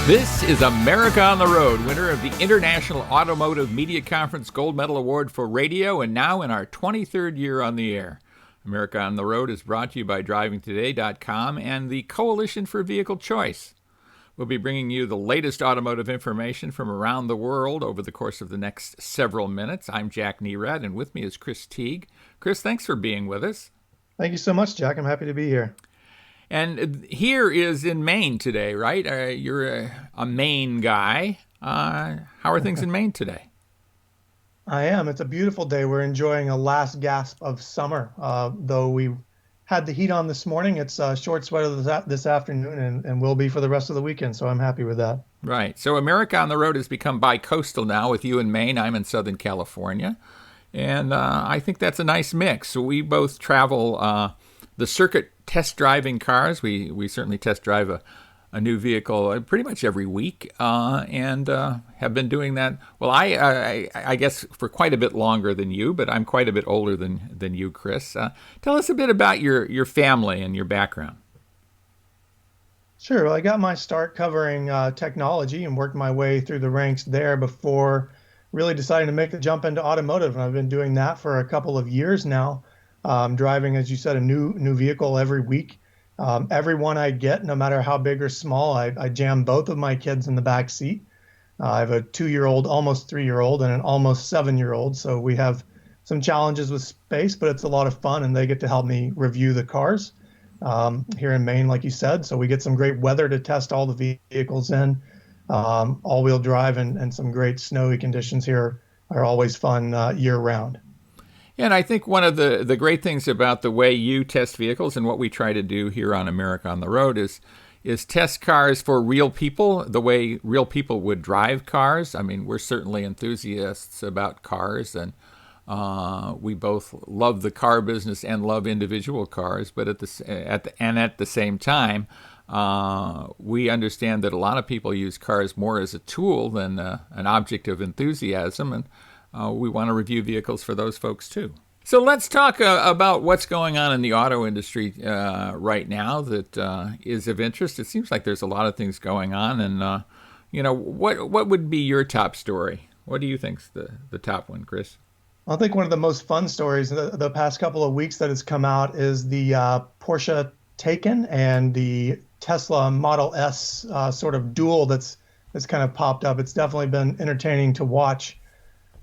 This is America on the Road, winner of the International Automotive Media Conference Gold Medal Award for Radio, and now in our 23rd year on the air. America on the Road is brought to you by drivingtoday.com and the Coalition for Vehicle Choice. We'll be bringing you the latest automotive information from around the world over the course of the next several minutes. I'm Jack Nerad, and with me is Chris Teague. Chris, thanks for being with us. Thank you so much, Jack. I'm happy to be here. And here is in Maine today, right? You're a Maine guy. How are things in Maine today? I am. It's a beautiful day. We're enjoying a last gasp of summer. Though we had the heat on this morning, it's short sweater this afternoon and will be for the rest of the weekend. So I'm happy with that. Right. So America on the Road has become bi-coastal now with you in Maine. I'm in Southern California. And I think that's a nice mix. So we both travel the circuit test driving cars. We certainly test drive a new vehicle pretty much every week, and have been doing that. Well, I guess for quite a bit longer than you, but I'm quite a bit older than you, Chris. Tell us a bit about your family and your background. Sure. Well, I got my start covering technology and worked my way through the ranks there before really deciding to make the jump into automotive. And I've been doing that for a couple of years now. Driving, as you said, a new vehicle every week. Every one I get, no matter how big or small, I jam both of my kids in the back seat. I have a 2-year-old, almost 3-year-old, and an almost 7-year-old. So we have some challenges with space, but it's a lot of fun, and they get to help me review the cars here in Maine, like you said. So we get some great weather to test all the vehicles in. All-wheel drive and some great snowy conditions here are always fun year-round. And I think one of the great things about the way you test vehicles and what we try to do here on America on the Road is test cars for real people, the way real people would drive cars. I mean, we're certainly enthusiasts about cars, and we both love the car business and love individual cars. But at the same time, we understand that a lot of people use cars more as a tool than an object of enthusiasm, and we want to review vehicles for those folks, too. So let's talk about what's going on in the auto industry right now that is of interest. It seems like there's a lot of things going on. And, what would be your top story? What do you think's the top one, Chris? I think one of the most fun stories the past couple of weeks that has come out is the Porsche Taycan and the Tesla Model S sort of duel that's kind of popped up. It's definitely been entertaining to watch.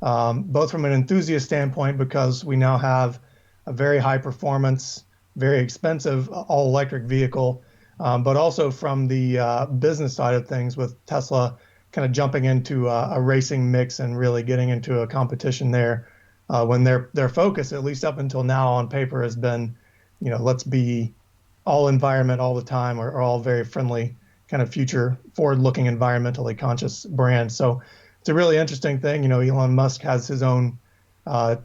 Both from an enthusiast standpoint, because we now have a very high performance, very expensive all-electric vehicle, but also from the business side of things, with Tesla kind of jumping into a racing mix and really getting into a competition there, when their focus, at least up until now on paper, has been, let's be all environment all the time, or all very friendly, kind of future forward-looking, environmentally conscious brand. So it's a really interesting thing. Elon Musk has his own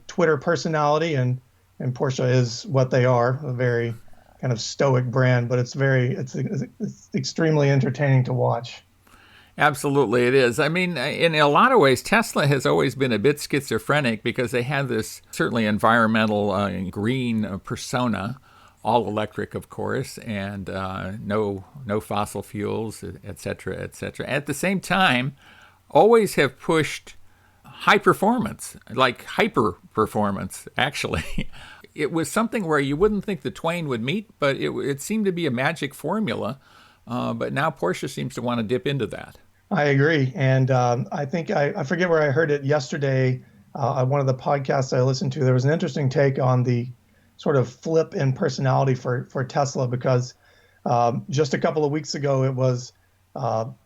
Twitter personality, and Porsche is what they are, a very kind of stoic brand, but it's extremely entertaining to watch. Absolutely, it is. I mean, in a lot of ways, Tesla has always been a bit schizophrenic because they have this certainly environmental green persona, all electric, of course, and no fossil fuels, et cetera, et cetera. At the same time, always have pushed high performance, like hyper performance, actually. It was something where you wouldn't think the twain would meet, but it seemed to be a magic formula. But now Porsche seems to want to dip into that. I agree. And I think I forget where I heard it yesterday. One of the podcasts I listened to, there was an interesting take on the sort of flip in personality for Tesla, because just a couple of weeks ago it was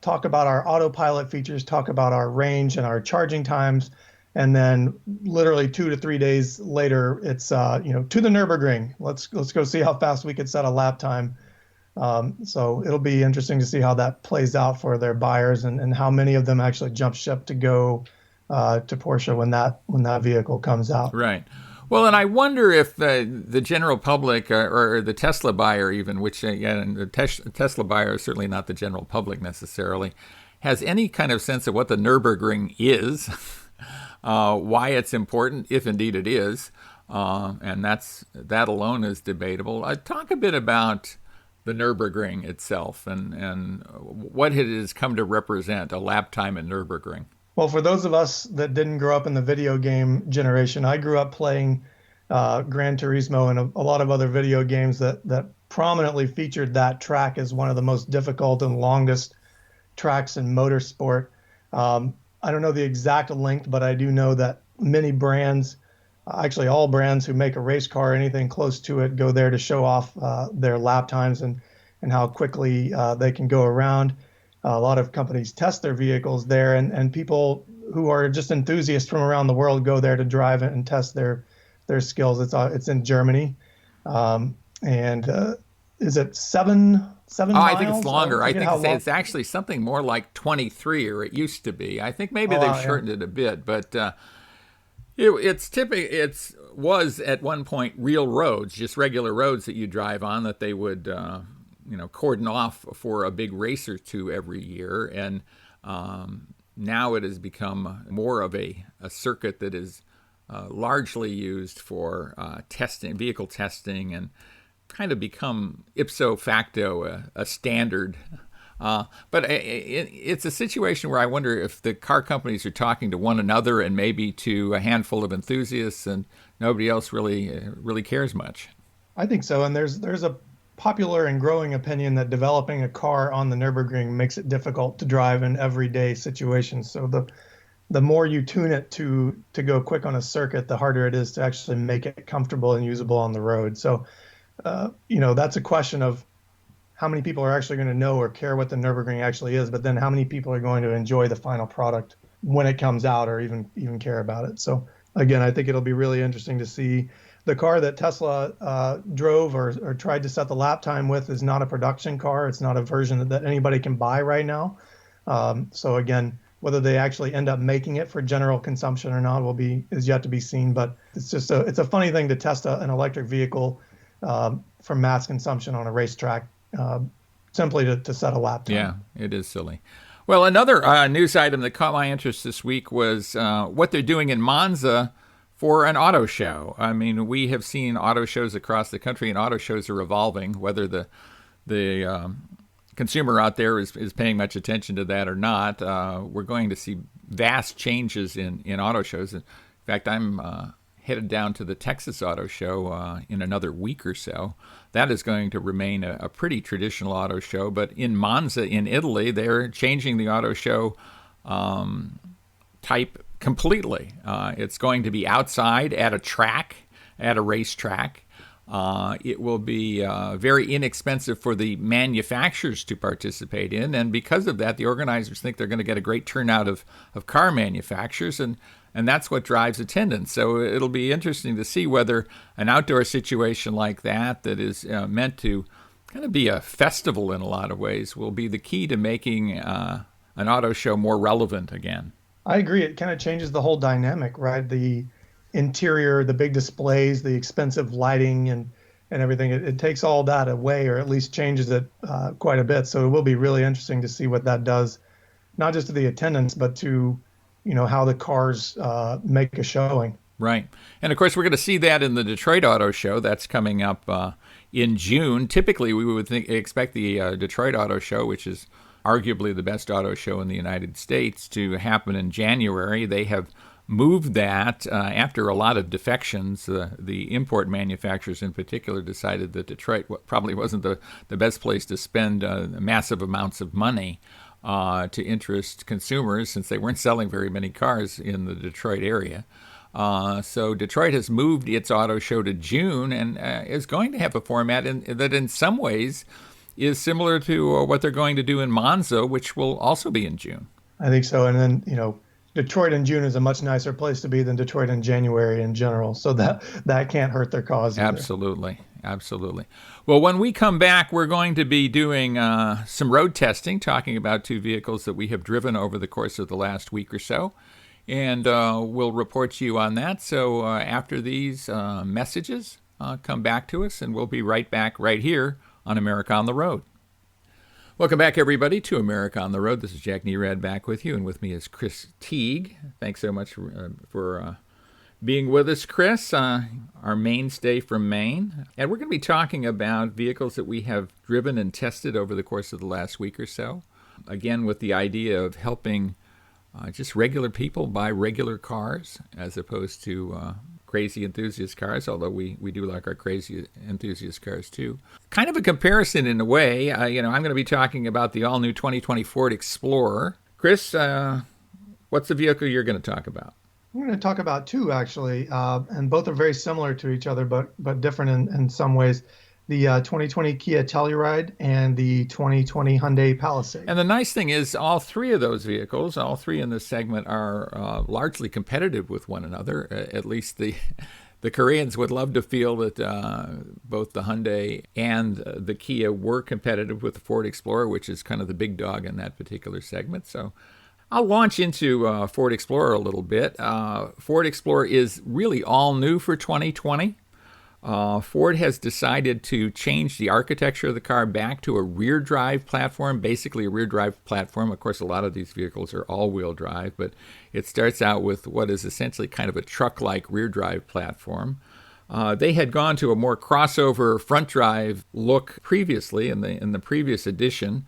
talk about our autopilot features, talk about our range and our charging times, and then literally 2 to 3 days later, it's to the Nurburgring. Let's go see how fast we could set a lap time. So it'll be interesting to see how that plays out for their buyers, and how many of them actually jump ship to go to Porsche when that vehicle comes out. Right. Well, and I wonder if the general public or the Tesla buyer even, which and the Tesla buyer is certainly not the general public necessarily, has any kind of sense of what the Nurburgring is, why it's important, if indeed it is, and that alone is debatable. Talk a bit about the Nurburgring itself and what it has come to represent, a lap time at Nurburgring. Well, for those of us that didn't grow up in the video game generation, I grew up playing Gran Turismo and a lot of other video games that prominently featured that track as one of the most difficult and longest tracks in motorsport. I don't know the exact length, but I do know that many brands, actually all brands who make a race car or anything close to it, go there to show off their lap times and how quickly they can go around. A lot of companies test their vehicles there, and people who are just enthusiasts from around the world go there to drive and test their skills. It's in Germany, and is it seven miles? I think it's longer. I think it's actually something more like 23, or it used to be. I think maybe they've shortened it a bit, but it was at one point real roads, just regular roads that you drive on that they would cordon off for a big race or two every year, and now it has become more of a circuit that is largely used for vehicle testing, and kind of become ipso facto a standard. But it's a situation where I wonder if the car companies are talking to one another and maybe to a handful of enthusiasts, and nobody else really cares much. I think so, and there's a popular and growing opinion that developing a car on the Nürburgring makes it difficult to drive in everyday situations. So the more you tune it to go quick on a circuit, the harder it is to actually make it comfortable and usable on the road. So, that's a question of how many people are actually going to know or care what the Nürburgring actually is, but then how many people are going to enjoy the final product when it comes out, or even care about it. So again, I think it'll be really interesting to see. The car that Tesla drove or tried to set the lap time with is not a production car. It's not a version that anybody can buy right now. So again, whether they actually end up making it for general consumption or not is yet to be seen. But it's a funny thing to test an electric vehicle for mass consumption on a racetrack, simply to set a lap time. Yeah, it is silly. Well, another news item that caught my interest this week was what they're doing in Monza for an auto show. I mean, we have seen auto shows across the country, and auto shows are evolving. Whether the consumer out there is paying much attention to that or not, we're going to see vast changes in auto shows. In fact, I'm headed down to the Texas Auto Show in another week or so. That is going to remain a pretty traditional auto show, but in Monza in Italy, they're changing the auto show type completely. It's going to be outside at a racetrack. It will be very inexpensive for the manufacturers to participate in, and because of that, the organizers think they're going to get a great turnout of car manufacturers, and that's what drives attendance. So it'll be interesting to see whether an outdoor situation like that is meant to kind of be a festival in a lot of ways will be the key to making an auto show more relevant again. I agree. It kind of changes the whole dynamic, right? The interior, the big displays, the expensive lighting and everything. It takes all that away, or at least changes it quite a bit. So it will be really interesting to see what that does, not just to the attendance, but to how the cars make a showing. Right. And of course, we're going to see that in the Detroit Auto Show. That's coming up in June. Typically, we would expect the Detroit Auto Show, which is arguably the best auto show in the United States, to happen in January. They have moved that after a lot of defections. The import manufacturers in particular decided that Detroit probably wasn't the best place to spend massive amounts of money to interest consumers, since they weren't selling very many cars in the Detroit area. So Detroit has moved its auto show to June, and is going to have a format that in some ways is similar to what they're going to do in Monza, which will also be in June. I think so. And then, Detroit in June is a much nicer place to be than Detroit in January in general. So that can't hurt their cause either. Absolutely. Well, when we come back, we're going to be doing some road testing, talking about two vehicles that we have driven over the course of the last week or so. And we'll report to you on that. So after these messages, come back to us, and we'll be right back right here on America on the Road. Welcome back, everybody, to America on the Road. This is Jack Nerad back with you, and with me is Chris Teague. Thanks so much for being with us, Chris, our mainstay from Maine. And we're going to be talking about vehicles that we have driven and tested over the course of the last week or so. Again, with the idea of helping just regular people buy regular cars as opposed to crazy enthusiast cars, although we do like our crazy enthusiast cars too. Kind of a comparison in a way. I'm going to be talking about the all-new 2020 Ford Explorer. Chris, what's the vehicle you're going to talk about? I'm going to talk about two, actually, and both are very similar to each other, but different in some ways. The 2020 Kia Telluride and the 2020 Hyundai Palisade. And the nice thing is all three of those vehicles, all three in this segment, are largely competitive with one another. At least the Koreans would love to feel that both the Hyundai and the Kia were competitive with the Ford Explorer, which is kind of the big dog in that particular segment. So I'll launch into Ford Explorer a little bit. Ford Explorer is really all new for 2020. Ford has decided to change the architecture of the car back to a rear drive platform, basically a rear drive platform. Of course, a lot of these vehicles are all-wheel drive, but it starts out with what is essentially kind of a truck-like rear drive platform. They had gone to a more crossover front drive look previously in the previous edition.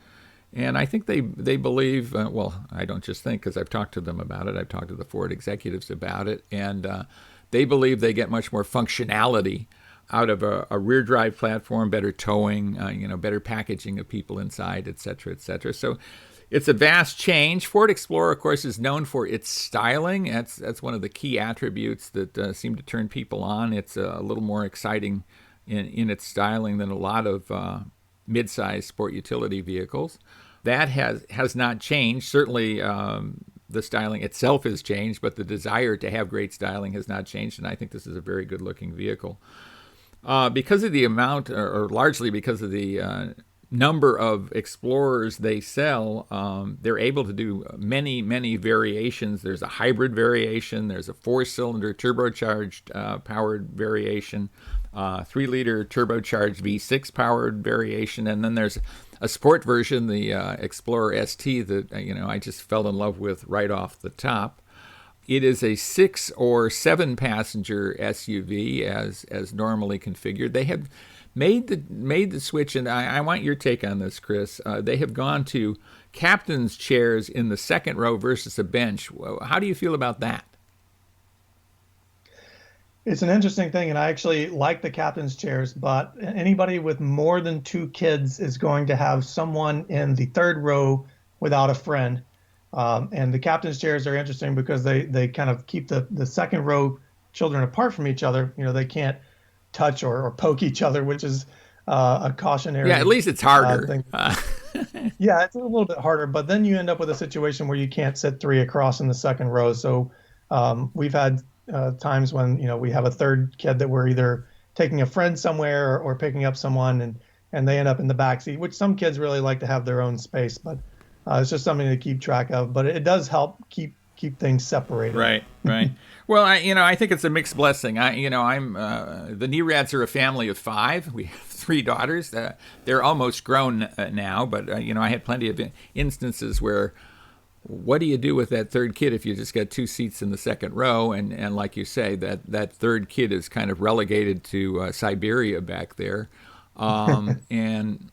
And I think they believe, well, I don't just think because I've talked to them about it. I've talked to the Ford executives about it. And they believe they get much more functionality out of a rear drive platform, better towing, better packaging of people inside, et cetera, et cetera. So it's a vast change. Ford Explorer, of course, is known for its styling. That's one of the key attributes that seem to turn people on. It's a little more exciting in its styling than a lot of midsize sport utility vehicles. That has not changed. Certainly, the styling itself has changed, but the desire to have great styling has not changed, and I think this is a very good-looking vehicle. Because of the amount, or largely because of the number of Explorers they sell, they're able to do many, many variations. There's a hybrid variation. There's a 4-cylinder turbocharged powered variation, 3-liter turbocharged V6 powered variation, and then there's a sport version, the Explorer ST, that I just fell in love with right off the top. It is a 6 or 7 passenger SUV as normally configured. They have made the switch, and I want your take on this, Chris. They have gone to captain's chairs in the second row versus a bench. How do you feel about that? It's an interesting thing, and I actually like the captain's chairs, but anybody with more than 2 kids is going to have someone in the third row without a friend. And the captain's chairs are interesting because they kind of keep the second row children apart from each other. They can't touch or poke each other, which is a cautionary. Yeah, at least it's harder. Thing. Yeah, it's a little bit harder, but then you end up with a situation where you can't sit 3 across in the second row. So we've had times when we have a third kid that we're either taking a friend somewhere or picking up someone, and they end up in the back seat, which some kids really like to have their own space, but it's just something to keep track of. But it does help keep things separated. Right. Well, I think it's a mixed blessing. I'm the Nerads are a family of 5. We have 3 daughters. They're almost grown now, but I had plenty of instances where, what do you do with that third kid if you just got 2 seats in the second row? And like you say, that third kid is kind of relegated to Siberia back there. And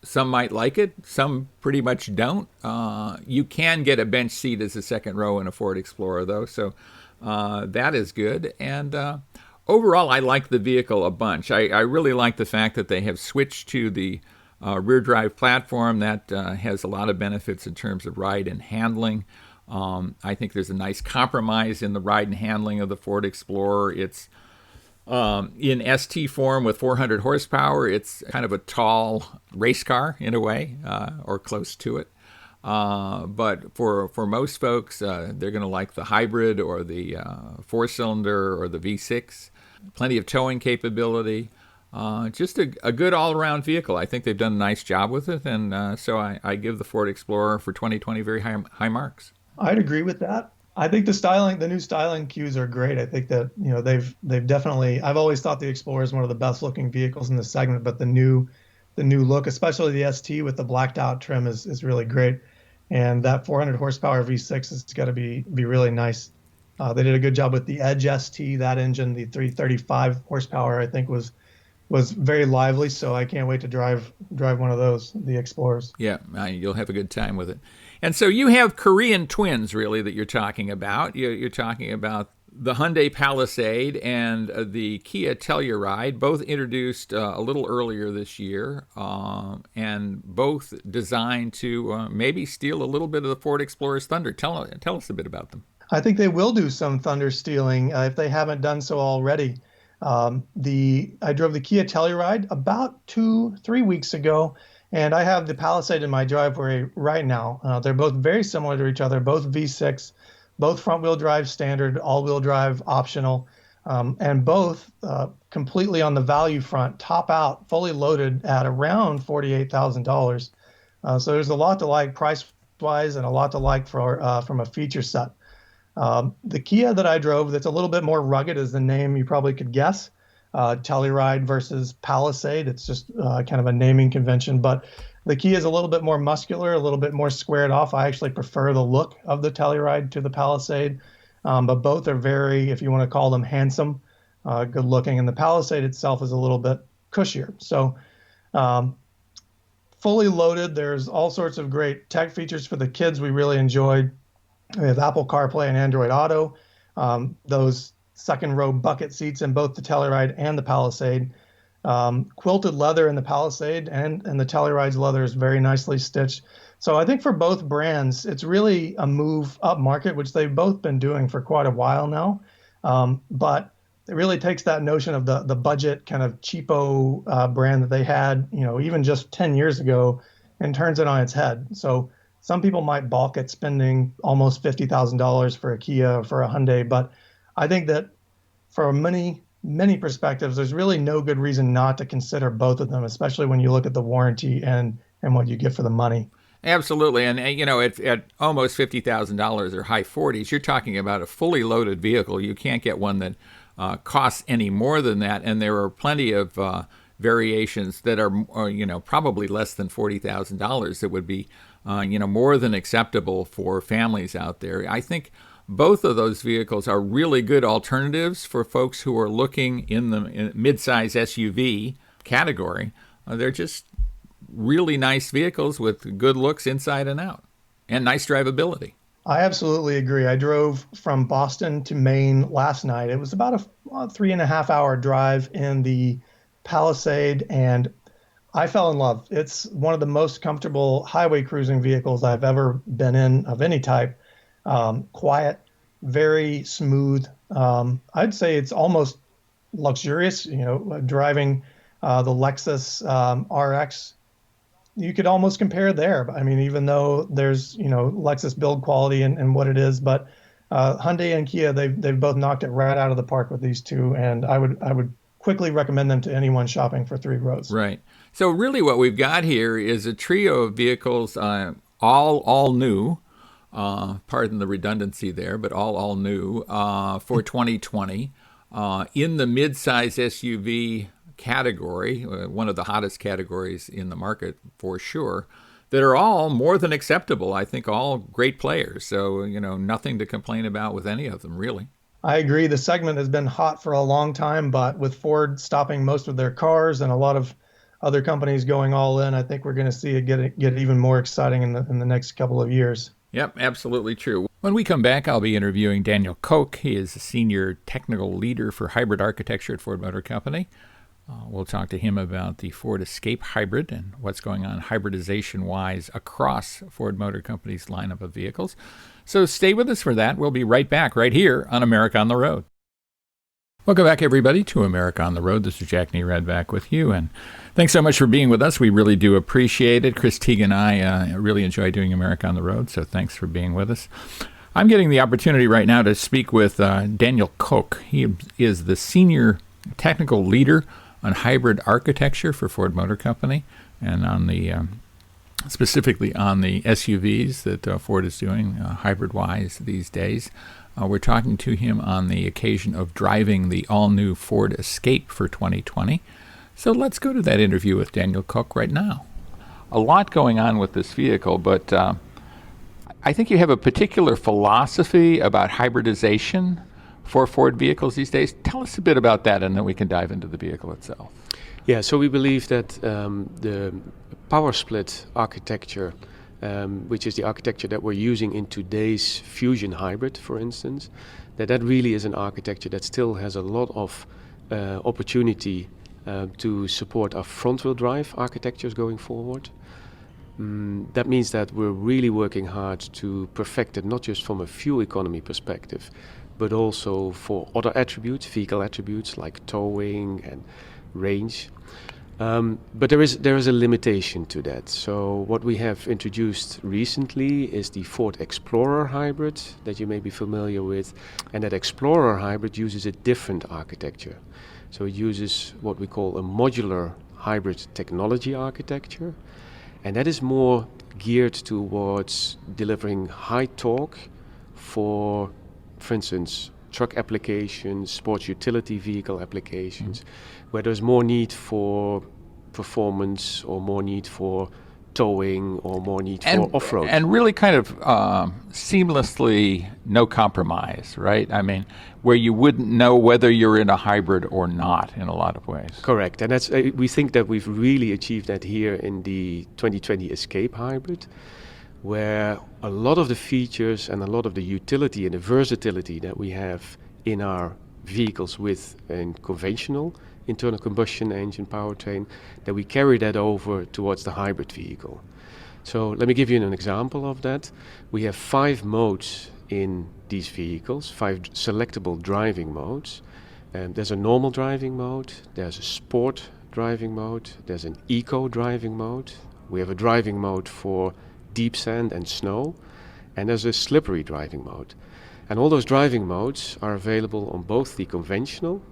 some might like it. Some pretty much don't. You can get a bench seat as a second row in a Ford Explorer, though. So that is good. And overall, I like the vehicle a bunch. I really like the fact that they have switched to the rear drive platform. That has a lot of benefits in terms of ride and handling. I think there's a nice compromise in the ride and handling of the Ford Explorer. It's in ST form with 400 horsepower. It's kind of a tall race car in a way, or close to it. But for most folks, they're going to like the hybrid or the 4-cylinder or the V6. Plenty of towing capability. Just a good all-around vehicle. I think they've done a nice job with it, and so I give the Ford Explorer for 2020 very high marks. I'd agree with that. I think the new styling cues are great. I think that they've definitely. I've always thought the Explorer is one of the best-looking vehicles in this segment, but the new look, especially the ST with the blacked-out trim, is really great. And that 400 horsepower V6 has got to be really nice. They did a good job with the Edge ST. That engine, the 335 horsepower, I think was very lively. So I can't wait to drive one of those, the Explorers. Yeah, you'll have a good time with it. And so you have Korean twins, really, that you're talking about. You're talking about the Hyundai Palisade and the Kia Telluride, both introduced a little earlier this year, and both designed to maybe steal a little bit of the Ford Explorer's thunder. Tell us a bit about them. I think they will do some thunder stealing if they haven't done so already. I drove the Kia Telluride about 2-3 weeks ago, and I have the Palisade in my driveway right now. They're both very similar to each other, both V6, both front-wheel drive standard, all-wheel drive optional, and both completely on the value front, top out, fully loaded at around $48,000. So there's a lot to like price-wise and a lot to like from a feature set. The Kia that I drove that's a little bit more rugged is the name you probably could guess. Telluride versus Palisade. It's just kind of a naming convention, but the Kia is a little bit more muscular, a little bit more squared off. I actually prefer the look of the Telluride to the Palisade, but both are very, if you want to call them, handsome, good looking, and the Palisade itself is a little bit cushier. So fully loaded, there's all sorts of great tech features for the kids we really enjoyed. We have Apple CarPlay and Android Auto, those second row bucket seats in both the Telluride and the Palisade, quilted leather in the Palisade, and the Telluride's leather is very nicely stitched. So I think for both brands, it's really a move up market, which they've both been doing for quite a while now. But it really takes that notion of the budget kind of cheapo brand that they had, even just 10 years ago, and turns it on its head. So some people might balk at spending almost $50,000 for a Kia or for a Hyundai, but I think that for many perspectives, there's really no good reason not to consider both of them, especially when you look at the warranty and what you get for the money. Absolutely. And, at almost $50,000 or high 40s, you're talking about a fully loaded vehicle. You can't get one that costs any more than that. And there are plenty of variations that are, probably less than $40,000 that would be, more than acceptable for families out there. I think both of those vehicles are really good alternatives for folks who are looking in the midsize SUV category. They're just really nice vehicles with good looks inside and out and nice drivability. I absolutely agree. I drove from Boston to Maine last night. It was about a 3.5-hour drive in the Palisade, and I fell in love. It's one of the most comfortable highway cruising vehicles I've ever been in of any type. Quiet, very smooth. I'd say it's almost luxurious, driving the Lexus RX. You could almost compare there. I mean, even though there's, Lexus build quality and what it is, but Hyundai and Kia, they've both knocked it right out of the park with these two, and I would quickly recommend them to anyone shopping for three rows. Right. So really what we've got here is a trio of vehicles, all new, pardon the redundancy there, but all new for 2020 in the midsize SUV category, one of the hottest categories in the market for sure, that are all more than acceptable. I think all great players. So, nothing to complain about with any of them, really. I agree. The segment has been hot for a long time, but with Ford stopping most of their cars and a lot of other companies going all in, I think we're going to see it get even more exciting in the next couple of years. Yep, absolutely true. When we come back, I'll be interviewing Daniel Koch. He is a senior technical leader for hybrid architecture at Ford Motor Company. We'll talk to him about the Ford Escape Hybrid and what's going on hybridization-wise across Ford Motor Company's lineup of vehicles. So stay with us for that. We'll be right back right here on America on the Road. Welcome back, everybody, to America on the Road. This is Jack Nerad back with you, and thanks so much for being with us. We really do appreciate it. Chris Teague and I really enjoy doing America on the Road, so thanks for being with us. I'm getting the opportunity right now to speak with Daniel Koch. He is the senior technical leader on hybrid architecture for Ford Motor Company, and on the specifically on the SUVs that Ford is doing hybrid-wise these days. We're talking to him on the occasion of driving the all-new Ford Escape for 2020. So let's go to that interview with Daniel Koch right now. A lot going on with this vehicle, but I think you have a particular philosophy about hybridization for Ford vehicles these days. Tell us a bit about that, and then we can dive into the vehicle itself. Yeah, so we believe that the power split architecture, which is the architecture that we're using in today's Fusion hybrid, for instance, that really is an architecture that still has a lot of opportunity to support our front-wheel drive architectures going forward. That means that we're really working hard to perfect it, not just from a fuel economy perspective, but also for other attributes, vehicle attributes like towing and range. But there is a limitation to that. So what we have introduced recently is the Ford Explorer hybrid that you may be familiar with. And that Explorer hybrid uses a different architecture. So it uses what we call a modular hybrid technology architecture. And that is more geared towards delivering high torque for instance, truck applications, sports utility vehicle applications, where there's more need for performance or more need for towing or more need for off-road. And really kind of seamlessly no compromise, right? I mean, where you wouldn't know whether you're in a hybrid or not in a lot of ways. Correct. And that's we think that we've really achieved that here in the 2020 Escape hybrid, where a lot of the features and a lot of the utility and the versatility that we have in our vehicles with a conventional internal combustion engine powertrain, that we carry that over towards the hybrid vehicle. So let me give you an example of that. We have 5 modes in these vehicles, 5 selectable driving modes. There's a normal driving mode, there's a sport driving mode, there's an eco driving mode, we have a driving mode for deep sand and snow, and there's a slippery driving mode. And all those driving modes are available on both the conventional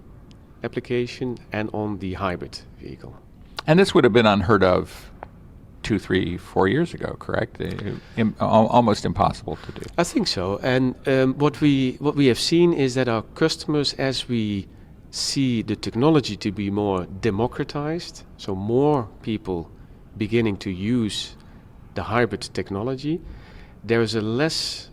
application and on the hybrid vehicle. And this would have been unheard of 2, 3, 4 years ago, correct? Almost impossible to do. I think so. And what we have seen is that our customers, as we see the technology to be more democratized, so more people beginning to use the hybrid technology, there is a less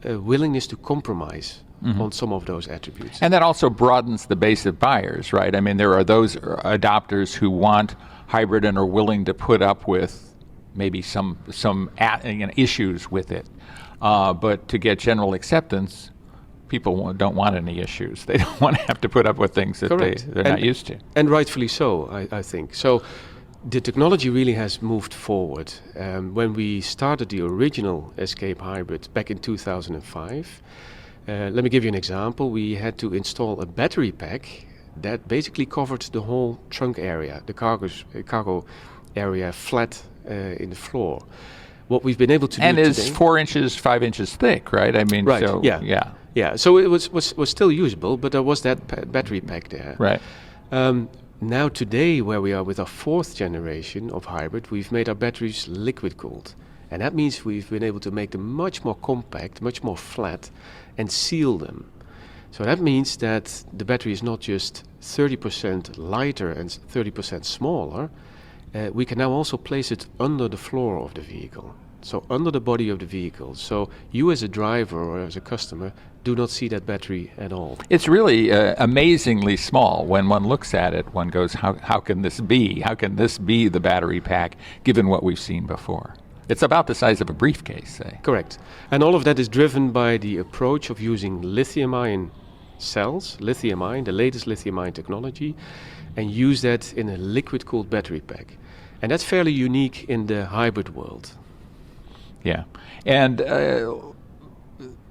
willingness to compromise on some of those attributes. And that also broadens the base of buyers, right? I mean, there are those adopters who want hybrid and are willing to put up with maybe some issues with it. But to get general acceptance, people don't want any issues. They don't want to have to put up with things that they're not used to. And rightfully so, I think. So the technology really has moved forward. When we started the original Escape hybrid back in 2005, let me give you an example. We had to install a battery pack that basically covered the whole trunk area, the cargo area flat in the floor. What we've been able to do and today... is 4 inches, 5 inches thick, right? I mean, right, so, yeah. So it was still usable, but there was that battery pack there. Right. Now today, where we are with our 4th generation of hybrid, we've made our batteries liquid cooled. And that means we've been able to make them much more compact, much more flat, and seal them. So that means that the battery is not just 30% lighter and 30% smaller. We can now also place it under the floor of the vehicle, so under the body of the vehicle. So you as a driver or as a customer do not see that battery at all. It's really amazingly small. When one looks at it, one goes, how can this be? How can this be the battery pack, given what we've seen before? It's about the size of a briefcase, say. Correct. And all of that is driven by the approach of using lithium-ion cells, lithium-ion, the latest lithium-ion technology, and use that in a liquid-cooled battery pack. And that's fairly unique in the hybrid world. Yeah. And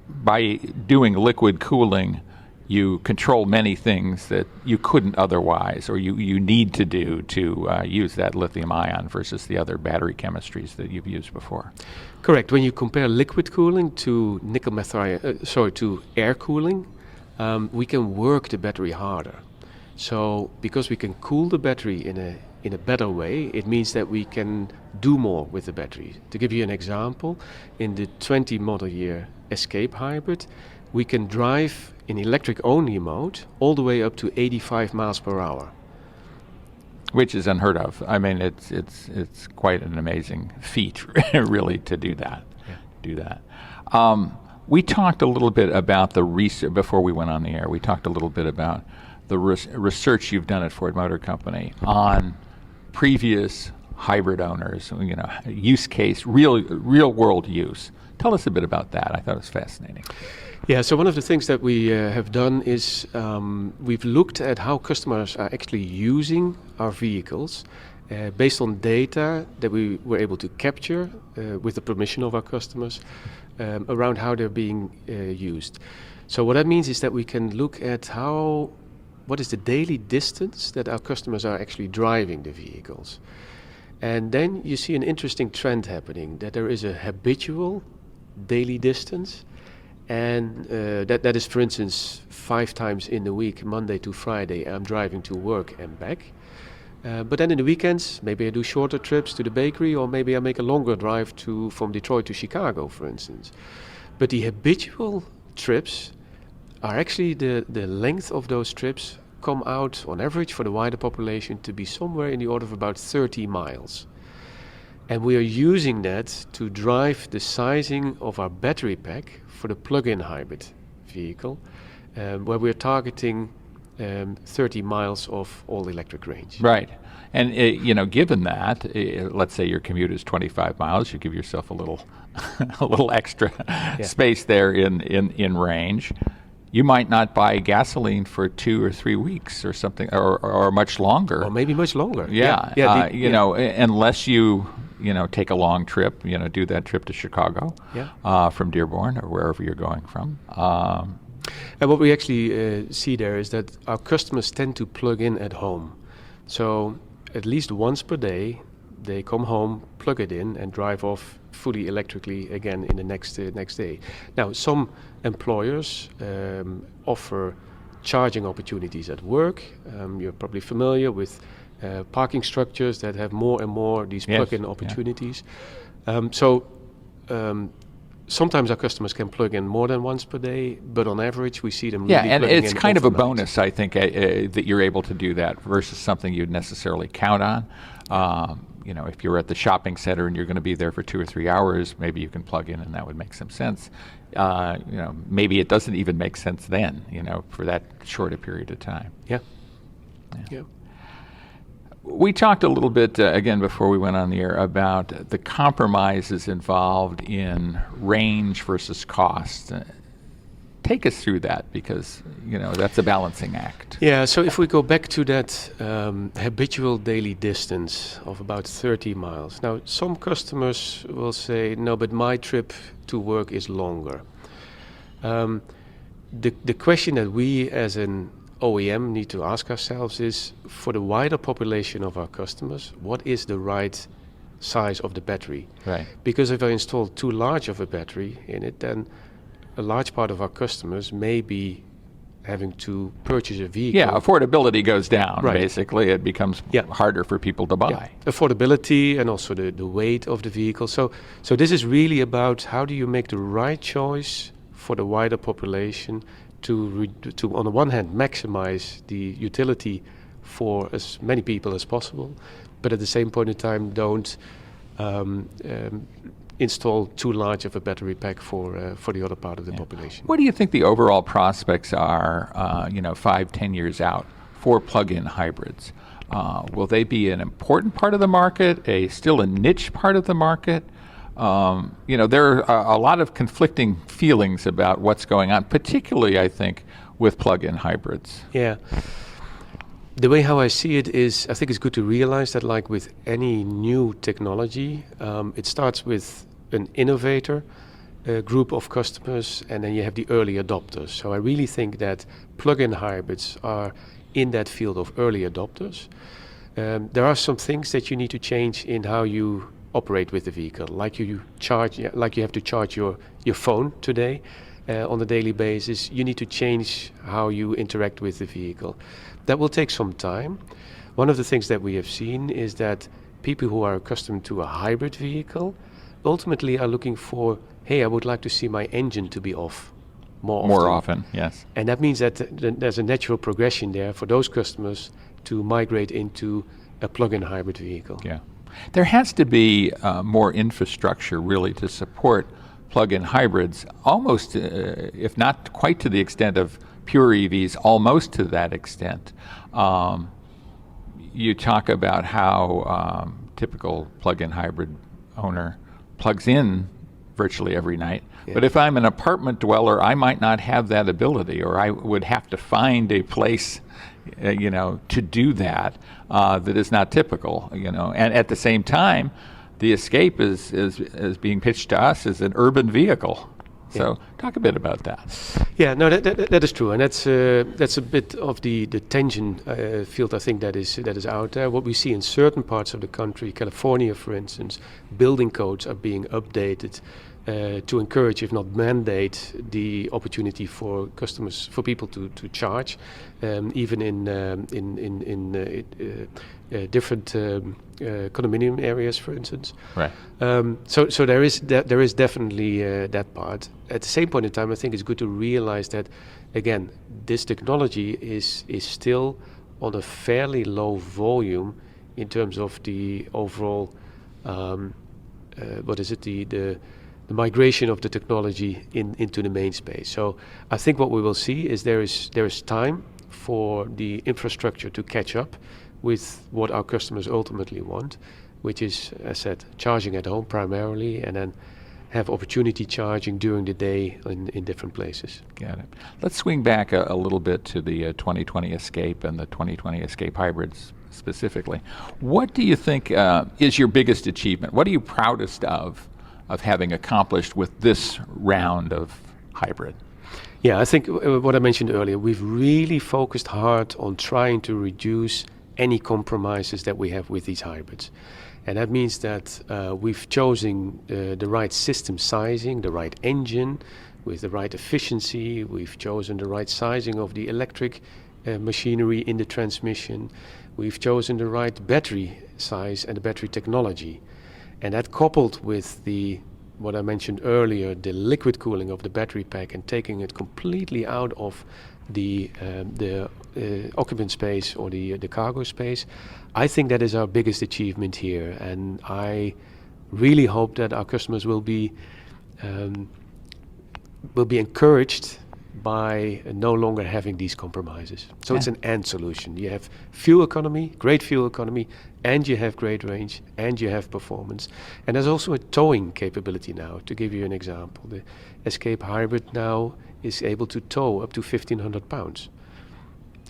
by doing liquid cooling, you control many things that you couldn't otherwise, or you need to do to use that lithium ion versus the other battery chemistries that you've used before. Correct. When you compare liquid cooling to to air cooling, we can work the battery harder. So because we can cool the battery in a better way, it means that we can do more with the battery. To give you an example, in the 20 model year Escape hybrid, we can drive in electric-only mode all the way up to 85 miles per hour. Which is unheard of. I mean, it's quite an amazing feat, really, to do that. do that. We talked a little bit about the research before we went on the air. We talked a little bit about the research you've done at Ford Motor Company on previous hybrid owners, use case, real world use. Tell us a bit about that. I thought it was fascinating. Yeah, so one of the things that we have done is we've looked at how customers are actually using our vehicles based on data that we were able to capture with the permission of our customers around how they're being used. So what that means is that we can look at what is the daily distance that our customers are actually driving the vehicles. And then you see an interesting trend happening, that there is a habitual daily distance, and that is, for instance, 5 times in the week, Monday to Friday, I'm driving to work and back. But then in the weekends, maybe I do shorter trips to the bakery, or maybe I make a longer drive from Detroit to Chicago, for instance. But the habitual trips are actually the length of those trips come out on average for the wider population to be somewhere in the order of about 30 miles. And we are using that to drive the sizing of our battery pack for the plug-in hybrid vehicle, where we're targeting 30 miles of all-electric range. Right. And, given that, let's say your commute is 25 miles, you give yourself a little a little extra space there in range. You might not buy gasoline for 2 or 3 weeks or something, or much longer. Or maybe much longer. Unless you take a long trip, do that trip to Chicago from Dearborn or wherever you're going from. And what we actually see there is that our customers tend to plug in at home. So at least once per day, they come home, plug it in, and drive off fully electrically again in the next day. Now, some employers offer charging opportunities at work. You're probably familiar with parking structures that have more and more these plug-in opportunities. Sometimes our customers can plug in more than once per day, but on average we see them really plugging in. Yeah, and it's kind of a bonus, I think, that you're able to do that versus something you'd necessarily count on. If you're at the shopping center and you're going to be there for 2 or 3 hours, maybe you can plug in and that would make some sense. Maybe it doesn't even make sense then, for that short a period of time. Yeah. We talked a little bit, again, before we went on the air, about the compromises involved in range versus cost. Take us through that, because, that's a balancing act. Yeah, so if we go back to that habitual daily distance of about 30 miles. Now, some customers will say, no, but my trip to work is longer. The question that we as an OEM need to ask ourselves is, for the wider population of our customers, what is the right size of the battery? Right. Because if I install too large of a battery in it, then a large part of our customers may be having to purchase a vehicle. Yeah, affordability goes down, right. Basically. It becomes harder for people to buy. Yeah. Affordability and also the weight of the vehicle. So this is really about how do you make the right choice for the wider population to on the one hand maximize the utility for as many people as possible, but at the same point in time don't install too large of a battery pack for the other part of the population. What do you think the overall prospects are 5-10 years out for plug-in hybrids? Will they be an important part of the market, still a niche part of the market? There are a lot of conflicting feelings about what's going on, particularly, I think, with plug-in hybrids. Yeah. The way how I see it is, I think it's good to realize that, like with any new technology, it starts with an innovator, a group of customers, and then you have the early adopters. So I really think that plug-in hybrids are in that field of early adopters. There are some things that you need to change in how you operate with the vehicle, like you have to charge your phone today on a daily basis. You need to change how you interact with the vehicle. That will take some time. One of the things that we have seen is that people who are accustomed to a hybrid vehicle ultimately are looking for, hey, I would like to see my engine to be off more often. Yes. And that means that there's a natural progression there for those customers to migrate into a plug-in hybrid vehicle. Yeah. There has to be more infrastructure really to support plug-in hybrids, almost, if not quite to the extent of pure EVs, almost to that extent. You talk about how typical plug-in hybrid owner plugs in virtually every night. Yeah. But if I'm an apartment dweller, I might not have that ability, or I would have to find a place, to do that that is not typical, And at the same time, the Escape is being pitched to us as an urban vehicle. So talk a bit about that. Yeah, no, that is true, and that's a bit of the tension field, I think, that is out there. What we see in certain parts of the country, California, for instance, building codes are being updated to encourage, if not mandate, the opportunity for customers, for people to charge, even in different condominium areas, for instance. Right. So there is definitely that part. At the same point in time, I think it's good to realize that, again, this technology is still on a fairly low volume in terms of the overall the migration of the technology into the main space. So I think what we will see is there is time for the infrastructure to catch up with what our customers ultimately want, which is, as I said, charging at home primarily, and then have opportunity charging during the day in different places. Got it. Let's swing back a little bit to the 2020 Escape and the 2020 Escape hybrids specifically. What do you think is your biggest achievement? What are you proudest of having accomplished with this round of hybrid? Yeah, I think what I mentioned earlier, we've really focused hard on trying to reduce any compromises that we have with these hybrids. And that means that we've chosen the right system sizing, the right engine with the right efficiency. We've chosen the right sizing of the electric machinery in the transmission. We've chosen the right battery size and the battery technology. And that, coupled with what I mentioned earlier, the liquid cooling of the battery pack and taking it completely out of the occupant space or the cargo space, I think that is our biggest achievement here. And I really hope that our customers will be encouraged by no longer having these compromises. So it's an and solution. You have fuel economy, great fuel economy, and you have great range, and you have performance. And there's also a towing capability now. To give you an example, the Escape Hybrid now is able to tow up to 1,500 pounds.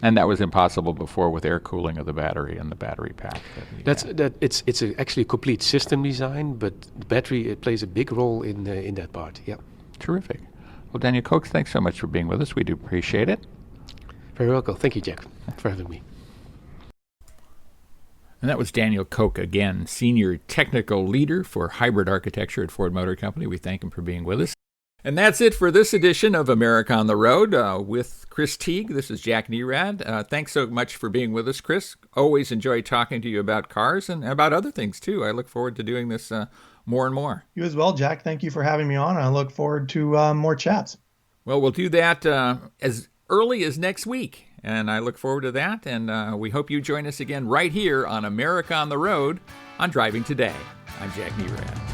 And that was impossible before with air cooling of the battery and the battery pack. It's actually a complete system design, but the battery, it plays a big role in that part. Yeah. Terrific. Well, Daniel Koch, thanks so much for being with us. We do appreciate it. Very welcome. Thank you, Jack, for having me. And that was Daniel Koch again, Senior Technical Leader for Hybrid Architecture at Ford Motor Company. We thank him for being with us. And that's it for this edition of America on the Road with Chris Teague. This is Jack Nerad. Thanks so much for being with us, Chris. Always enjoy talking to you about cars and about other things, too. I look forward to doing this more and more. You as well, Jack. Thank you for having me on. I look forward to more chats. Well, we'll do that as early as next week, and I look forward to that. And we hope you join us again right here on America on the Road on Driving Today. I'm Jack Nerad.